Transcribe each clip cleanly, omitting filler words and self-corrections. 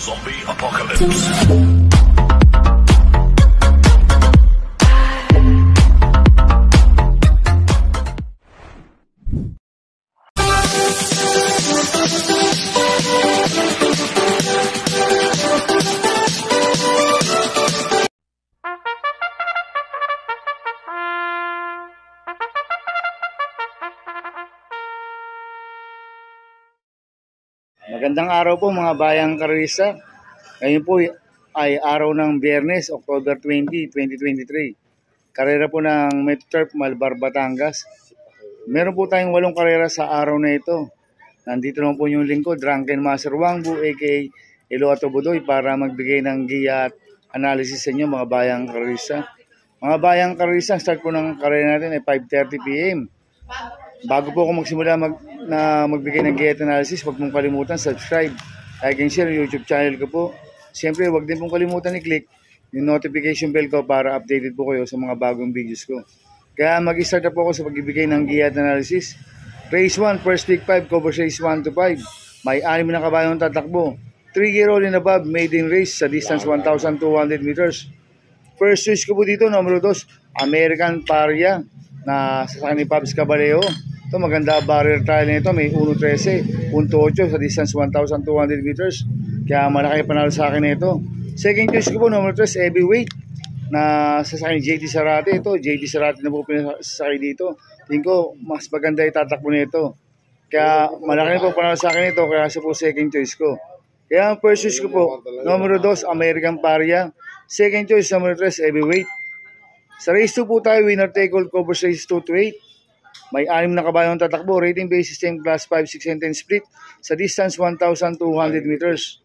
Zombie Apocalypse. Magandang araw po mga bayang karisa. Ngayon po ay araw ng Biyernes, October 20, 2023. Karera po ng Metturf Malbar, Batangas. Meron po tayong 8 karera sa araw na ito. Nandito naman po yung lingkod, Drunken Master Wangbu aka Elo Atobudoy para magbigay ng giya at analysis sa inyo mga bayang karisa. Mga bayang karisa, start po ng karera natin ay 5:30 PM. Bago po ako magsimula magbigay ng giya at analysis, huwag mong kalimutan subscribe, like and share yung YouTube channel ko po. Siyempre, huwag din pong kalimutan i-click yung notification bell ko para updated po kayo sa mga bagong videos ko. Kaya mag-start na po ako sa pagbibigay ng giya at analysis. Race 1, first week 5, cover race 1 to 5. May 6 na kabayong tatakbo. 3-year-old and above, maiden race sa distance 1,200 meters. First choice ko po dito, numero 2, American Paria na sa ni Pabs Caballero. Ito maganda barrier trial nito, may 1.13.8 sa distance 1,200 meters. Kaya malaki panalo sa akin nito. Second choice ko po number 3, heavyweight na sa akin JD Sarate. Ito JD Sarate na po pinasakay dito. Tingin ko mas maganda itatakbo nito. Kaya malaki na po panalo sa akin ito, kaya siya po second choice ko. Kaya ang first choice ko po number 2, American Paria. Second choice number 3, heavyweight. Sa race 2 po tayo, winner take all, cover race 2 to 8. May 6 na kabayong tatakbo, rating base system class 5, 6, and 10 split sa distance 1,200 meters.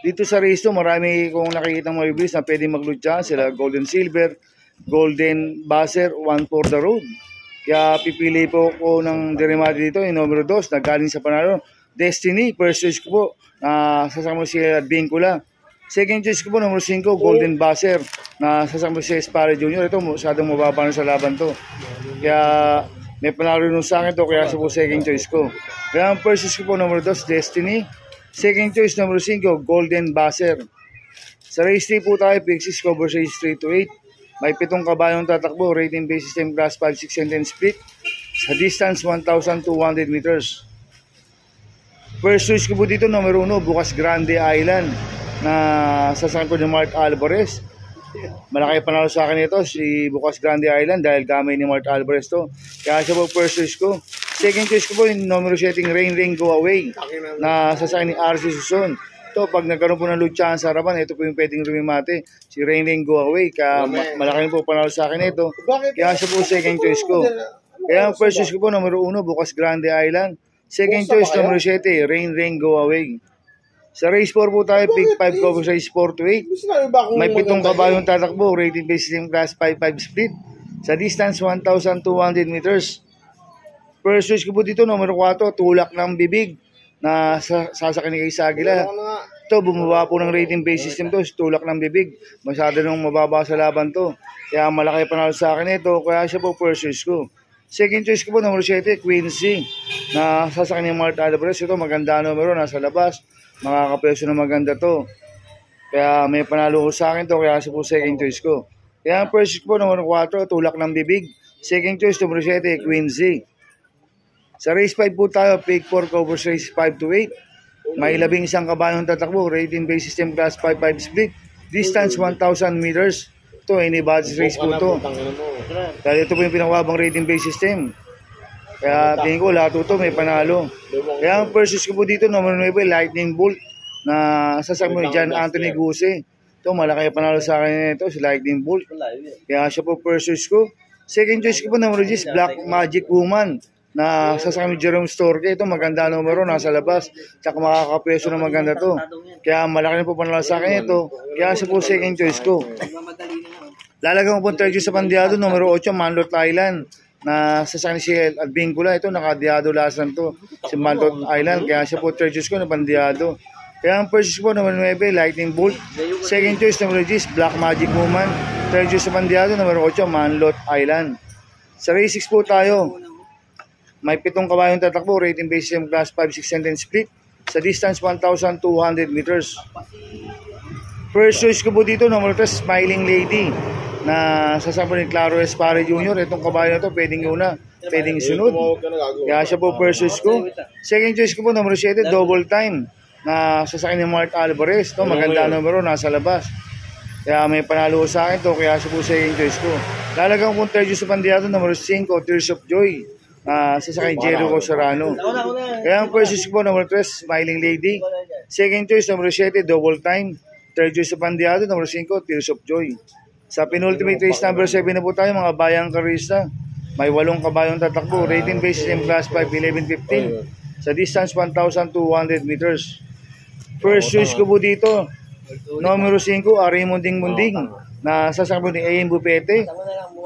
Dito sa race 2, marami kong nakikita mga reviews na pwede maglutya sila Golden Silver, Golden Buzzer, One for the Road. Kaya pipili po ko ng Deremati dito, yung numero 2 na galing sa panalo, Destiny, first choice ko po, sasama si Vincula. Second choice ko po, numero 5, Golden Buzzer na sasama si Espare Jr. Ito, masyadong mababa na sa laban to. Kaya may panalo nung sa akin to, kaya sa po second choice ko. Kaya ang first choice ko po, number 2, Destiny. Second choice, number 5, Golden Buzzer. Sa race 3 po tayo, pick 6, cover race 3 to 8. May 7 kabayong tatakbo, rating base system class 5, 6, and 10 split sa distance 1,200 meters. First choice ko po dito, number 1, Bukas Grande Island na sasakyan ko ni Mark Alvarez. Malaki panalo sa akin ito si Bukas Grande Island dahil gamay ni Mark Alvarez to. Kaya siya po first choice ko. Second choice ko po yung numero 7, Rain Rain Go Away na sasakyan ni RC Suson. Ito pag nagkaroon po ng lutsahan sa harapan, ito po yung pwedeng rumimate, si Rain Rain Go Away. Kaya malaki po panalo sa akin ito. Kaya siya po second choice ko. Kaya ang first choice ko po numero 1, Bukas Grande Island. Second choice numero 7, Rain Rain Go Away. Sa race 4 po tayo, pick 5, cover race 4 to 8. May 7 kabayong tatakbo, rating base system class 5-5 split sa distance 1,200 meters. First choice ko po dito, numero 4, Tulak ng Bibig na sasakyan ni Kaysa Aguila. Ito, bumaba po ng rating base system to, Tulak ng Bibig. Masyado nung mababa sa laban to. Kaya malaki panalo sa akin ito, kaya siya po first choice ko. Second choice ko po, numero 7, Quincy na sasakyan ni Mark Alvarez. Ito, maganda numero, nasa labas. Makakapeso na maganda to. Kaya may panalo ko sa akin to, kaya sa po second choice ko. Kaya ang first choice ko numero 4, Tulak ng Bibig. Second choice numero 7, Quincy. Sa race 5 po tayo, pick 4, cover race 5 to 8. May 11 kabayong tatakbo, rating base system class 5-5 split. Distance 1,000 meters. Ito, any budget race po to. Dahil ito po yung pinakababang rating base system. Kaya tingin ko lahat ito may panalo. Kaya ang first choice ko po dito, number 9, Lightning Bolt na sasakyan ni John Anthony Guse. Ito malaki panalo sa akin ito, si Lightning Bolt. Kaya siya po first choice ko. Second choice ko po number 10, Black Magic Woman na sasakyan ni Jerome Storke. Ito maganda numero, nasa labas. Tsaka makakapeso na maganda to. Kaya malaki na po panalo sa akin ito. Kaya siya po second choice ko. Lalagyan ko po third choice sa pandiado, numero 8, Manlot Island na sasakyan si Vincula. Ito nakadiado lasan to, si Manlot Island. Kaya siya po third choice ko na pandiado. Kaya ang first choice po number 9, Lightning Bolt. Second choice number 10, Black Magic Woman. Third choice sa pandiado, numero 8, Manlot Island. Sa race 6 po tayo, may 7 kabayong tatakbo, rating base system class 5, 6, and 10 split sa distance 1,200 meters. First choice ko po dito, number 3, Smiling Lady, na sasama ni Claro Espare Jr. Itong kabayo na to, pwedeng una, pwedeng sunod. Kaya siya po first choice ko. Second choice ko po, number 7, Double Time, na sasakyan ni Mark Alvarez. To, maganda numero, nasa labas. Kaya may panalo sa akin to, kaya siya po second choice ko. Lalagang kong third choice sa pandiyato, number 5, Tears of Joy, na sasakyan ni Jericho Serrano. Kaya ang first choice ko po, number 3, Smiling Lady. Second choice, number 7, Double Time. Third choice sa pandiado, number 5, Tears of Joy. Sa penultimate race number 7 na po tayo, mga bayang karista. May 8 kabayong tatakbo. Rating basis in class 5, 11-15. Sa distance 1,200 meters. First choice ko po dito, numero 5, Arimon Ding Munding, na sasakbo ni A.M. Bupete.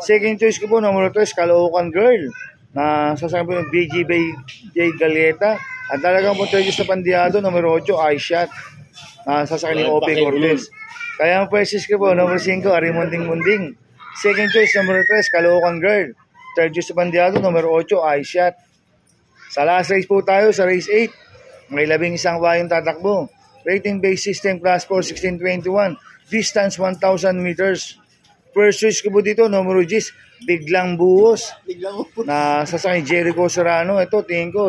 Second choice ko po, numero 3, Caloocan Girl, na sasakbo ni BG J. Galieta. At talagang po third choice sa pandiado, numero 8, iShot, sasakyan ni O.P. Cortez. Kaya ang first choice ko po, number 5, Arimonding Munding. Second choice, number 3, Caloocan Girl. Third choice sa bandiado, number 8, iShot. Sa last race po tayo, sa race 8, may 11 bayang tatakbo. Rating base system, class 4, 1621. Distance 1,000 meters. First choice ko po dito, number 10, Biglang Buhos, na sasakyan ni Jericho Serrano. Ito, tingin ko,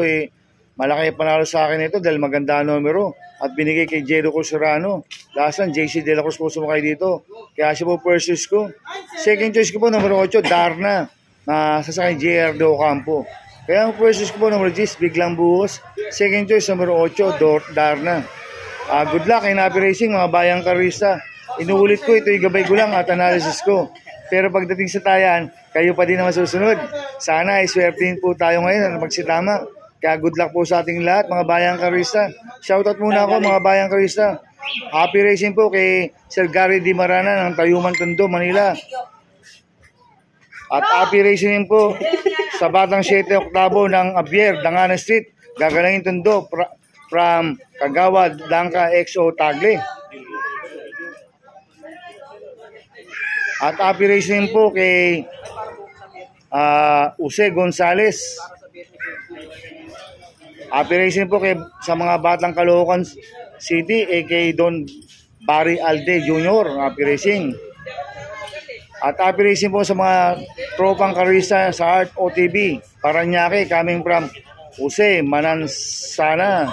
malaki panalo sa akin ito dahil maganda numero at binigay kay Jericho Serrano. Lasan, JC De La Cruz po sumakay dito. Kaya siya po first choice ko. Second choice ko po, number 8, Darna, na sasakyan JR De Ocampo. Kaya ang first choice ko po, number 10, Biglang Buhos. Second choice, number 8, Darna. Good luck in Happy Racing, mga bayang karista. Inuulit ko, ito yung gabay ko lang at analysis ko. Pero pagdating sa tayan, kayo pa din naman susunod. Sana ay swertein po tayo ngayon at magsitama. Kaya good luck po sa ating lahat, mga bayang karista. Shoutout muna ako, mga bayang karista. Happy Racing po kay Sir Gary Di Marana ng Tayuman, Tondo, Manila. At happy racing po sa Batang 7 Oktabo ng Abier, Danganan Street, Gagalangin, Tondo, from Kagawad, Dangka, XO, Tagle. At happy racing po kay Jose Gonzales. Happy racing po kay, sa mga batang Caloocan City, kay Don Barry Alde Jr. Happy racing. At happy racing po sa mga tropang karista sa Art OTB, Paranaque, coming from Jose Manansana.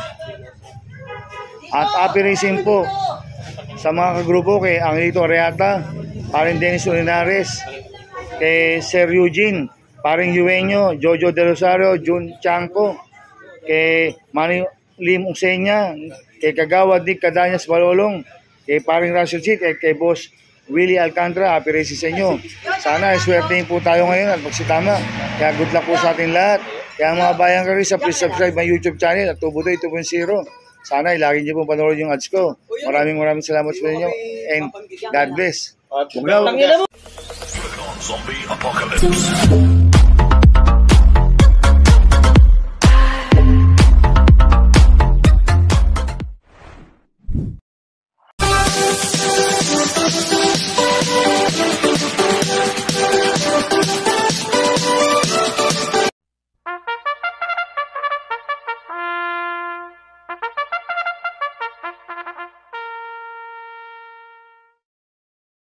At happy racing po sa mga kagrupo kay Angelito Reata, paring Dennis Ulinares, kay Sir Eugene, paring Yueño, Jojo De Rosario, Jun Chanco, kay Manny Lim Usenya, kay Kagawad Nick Cadanyas Balolong, kay paring Russell Chit, kay Boss Willie Alcantara. Happy racing sa inyo. Sana swertein po tayo ngayon at magsitama. Kaya good luck po sa ating lahat. Kaya mga bayang karisa, please subscribe my YouTube channel at Tubutoy 2.0. Sana lagi niyo pong panood yung ads ko. Maraming salamat sa inyo and God bless. Zombie Apocalypse.